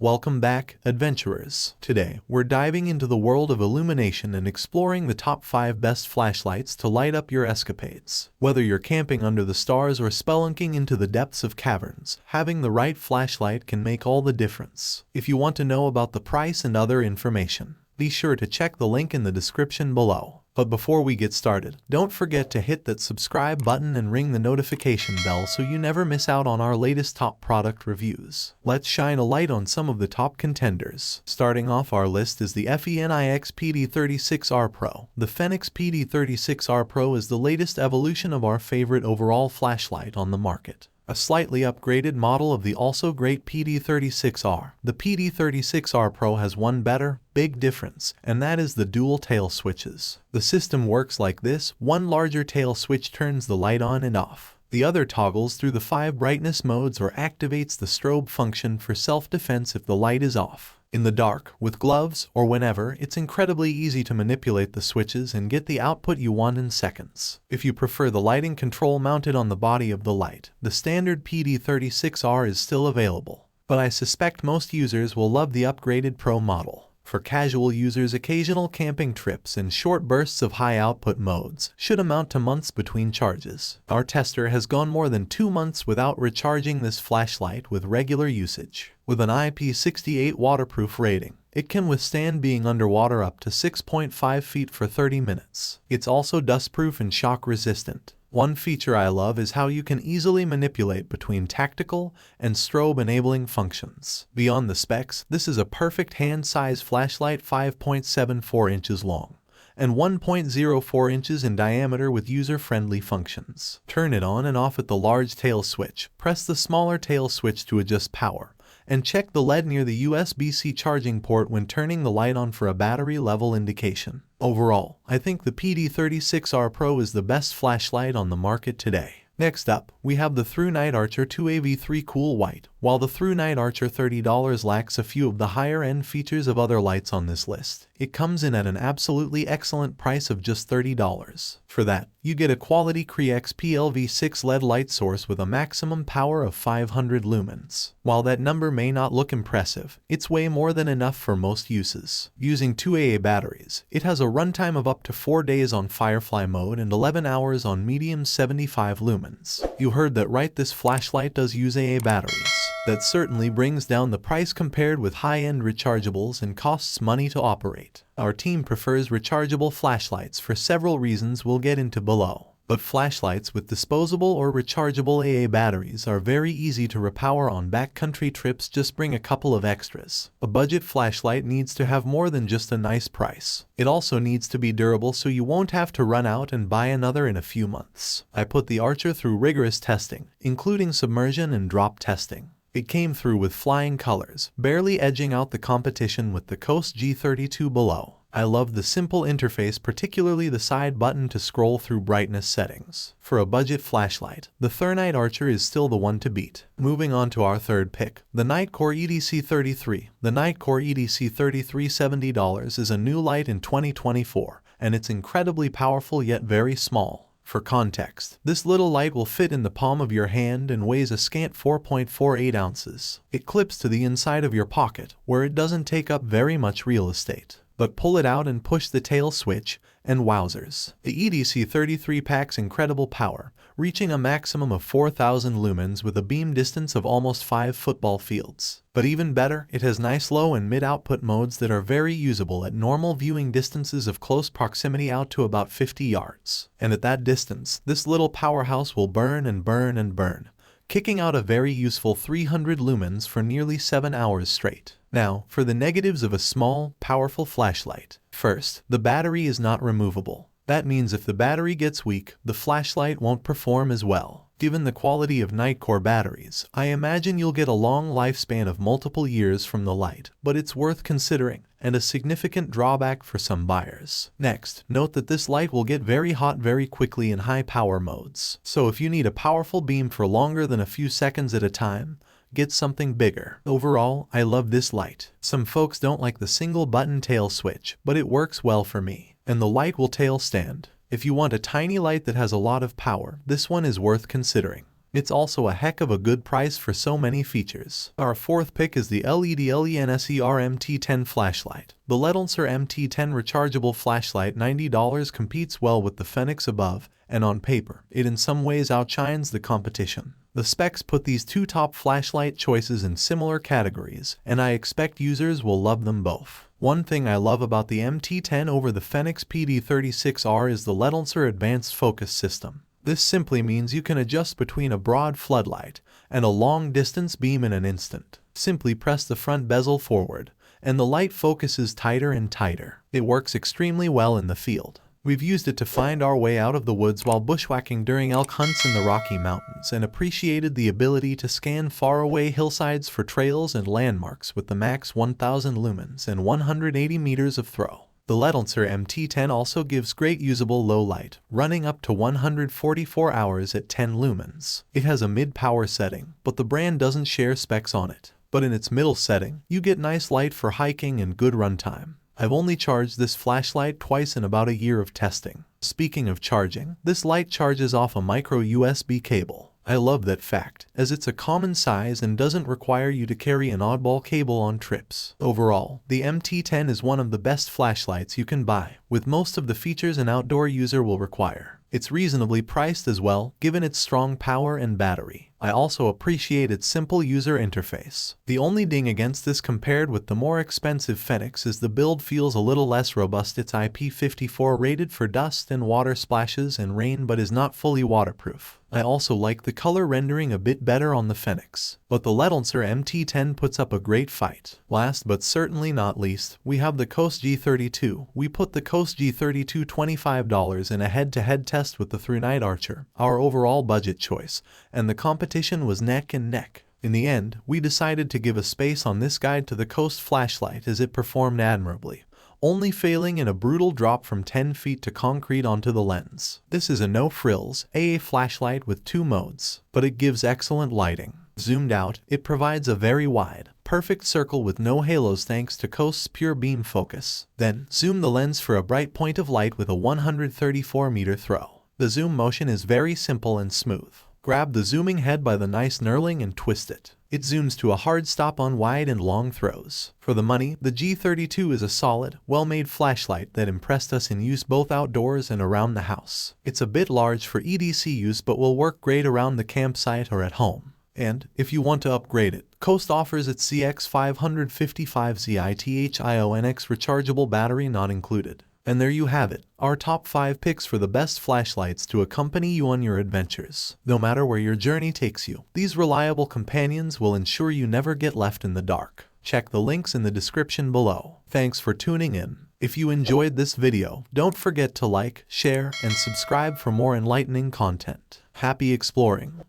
Welcome back, adventurers. Today, we're diving into the world of illumination and exploring the top 5 best flashlights to light up your escapades. Whether you're camping under the stars or spelunking into the depths of caverns, having the right flashlight can make all the difference. If you want to know about the price and other information, be sure to check the link in the description below. But before we get started, don't forget to hit that subscribe button and ring the notification bell so you never miss out on our latest top product reviews. Let's shine a light on some of the top contenders. Starting off our list is the Fenix PD36R Pro. The Fenix PD36R Pro is the latest evolution of our favorite overall flashlight on the market. A slightly upgraded model of the also great PD36R. The PD36R Pro has one better, big difference, and that is the dual tail switches. The system works like this: one larger tail switch turns the light on and off. The other toggles through the 5 brightness modes or activates the strobe function for self-defense if the light is off. In the dark, with gloves, or whenever, it's incredibly easy to manipulate the switches and get the output you want in seconds. If you prefer the lighting control mounted on the body of the light, the standard PD36R is still available, but I suspect most users will love the upgraded Pro model. For casual users, occasional camping trips and short bursts of high output modes should amount to months between charges. Our tester has gone more than 2 months without recharging this flashlight with regular usage. With an IP68 waterproof rating, it can withstand being underwater up to 6.5 feet for 30 minutes. It's also dustproof and shock resistant. One feature I love is how you can easily manipulate between tactical and strobe-enabling functions. Beyond the specs, this is a perfect hand-size flashlight, 5.74 inches long and 1.04 inches in diameter with user-friendly functions. Turn it on and off at the large tail switch, press the smaller tail switch to adjust power, and check the LED near the USB-C charging port when turning the light on for a battery level indication. Overall, I think the PD36R Pro is the best flashlight on the market today. Next up, we have the ThruNite Archer 2AV3 Cool White. While the ThruNite Archer $30 lacks a few of the higher-end features of other lights on this list, it comes in at an absolutely excellent price of just $30. For that, you get a quality Cree XP-LV6 LED light source with a maximum power of 500 lumens. While that number may not look impressive, it's way more than enough for most uses. Using 2 AA batteries, it has a runtime of up to 4 days on Firefly mode and 11 hours on medium 75 lumens. You heard that right, this flashlight does use AA batteries. That certainly brings down the price compared with high-end rechargeables and costs money to operate. Our team prefers rechargeable flashlights for several reasons we'll get into below. But flashlights with disposable or rechargeable AA batteries are very easy to repower on backcountry trips. Just bring a couple of extras. A budget flashlight needs to have more than just a nice price. It also needs to be durable so you won't have to run out and buy another in a few months. I put the Archer through rigorous testing, including submersion and drop testing. It came through with flying colors, barely edging out the competition with the Coast G32 below. I love the simple interface, particularly the side button to scroll through brightness settings. For a budget flashlight, the ThruNite Archer is still the one to beat. Moving on to our third pick, the Nitecore EDC33. The Nitecore EDC33 $70 is a new light in 2024, and it's incredibly powerful yet very small. For context, this little light will fit in the palm of your hand and weighs a scant 4.48 ounces. It clips to the inside of your pocket, where it doesn't take up very much real estate. But pull it out and push the tail switch, and wowzers. The EDC33 packs incredible power, reaching a maximum of 4,000 lumens with a beam distance of almost 5 football fields. But even better, it has nice low and mid-output modes that are very usable at normal viewing distances of close proximity out to about 50 yards. And at that distance, this little powerhouse will burn and burn and burn, kicking out a very useful 300 lumens for nearly 7 hours straight. Now, for the negatives of a small, powerful flashlight. First, the battery is not removable. That means if the battery gets weak, the flashlight won't perform as well. Given the quality of Nitecore batteries, I imagine you'll get a long lifespan of multiple years from the light, but it's worth considering, and a significant drawback for some buyers. Next, note that this light will get very hot very quickly in high power modes. So if you need a powerful beam for longer than a few seconds at a time, get something bigger. Overall, I love this light. Some folks don't like the single button tail switch, but it works well for me. And the light will tail stand. If you want a tiny light that has a lot of power, this one is worth considering. It's also a heck of a good price for so many features. Our fourth pick is the LEDLENSER MT10 flashlight. The LEDLENSER MT10 rechargeable flashlight $90 competes well with the Fenix above, and on paper, it in some ways outshines the competition. The specs put these two top flashlight choices in similar categories, and I expect users will love them both. One thing I love about the MT10 over the Fenix PD36R is the LEDLENSER Advanced Focus System. This simply means you can adjust between a broad floodlight and a long-distance beam in an instant. Simply press the front bezel forward, and the light focuses tighter and tighter. It works extremely well in the field. We've used it to find our way out of the woods while bushwhacking during elk hunts in the Rocky Mountains and appreciated the ability to scan faraway hillsides for trails and landmarks with the max 1000 lumens and 180 meters of throw. The LEDLENSER MT10 also gives great usable low light, running up to 144 hours at 10 lumens. It has a mid-power setting, but the brand doesn't share specs on it. But in its middle setting, you get nice light for hiking and good runtime. I've only charged this flashlight twice in about a year of testing. Speaking of charging, this light charges off a micro USB cable. I love that fact, as it's a common size and doesn't require you to carry an oddball cable on trips. Overall, the MT10 is one of the best flashlights you can buy, with most of the features an outdoor user will require. It's reasonably priced as well, given its strong power and battery. I also appreciate its simple user interface. The only ding against this compared with the more expensive Fenix is the build feels a little less robust. It's IP54 rated for dust and water splashes and rain but is not fully waterproof. I also like the color rendering a bit better on the Fenix, but the LEDLENSER MT10 puts up a great fight. Last but certainly not least, we have the Coast G32. We put the Coast G32 $25 in a head-to-head test with the ThruNite Archer, our overall budget choice, and the competition was neck and neck. In the end, we decided to give a space on this guide to the Coast flashlight as it performed admirably, only failing in a brutal drop from 10 feet to concrete onto the lens. This is a no-frills AA flashlight with 2 modes, but it gives excellent lighting. Zoomed out, it provides a very wide, perfect circle with no halos thanks to Coast's pure beam focus. Then, zoom the lens for a bright point of light with a 134-meter throw. The zoom motion is very simple and smooth. Grab the zooming head by the nice knurling and twist it. It zooms to a hard stop on wide and long throws. For the money, the G32 is a solid, well-made flashlight that impressed us in use both outdoors and around the house. It's a bit large for EDC use but will work great around the campsite or at home. And, if you want to upgrade it, Coast offers its CX555ZITHIONX rechargeable battery not included. And there you have it, our top 5 picks for the best flashlights to accompany you on your adventures. No matter where your journey takes you, these reliable companions will ensure you never get left in the dark. Check the links in the description below. Thanks for tuning in. If you enjoyed this video, don't forget to like, share, and subscribe for more enlightening content. Happy exploring!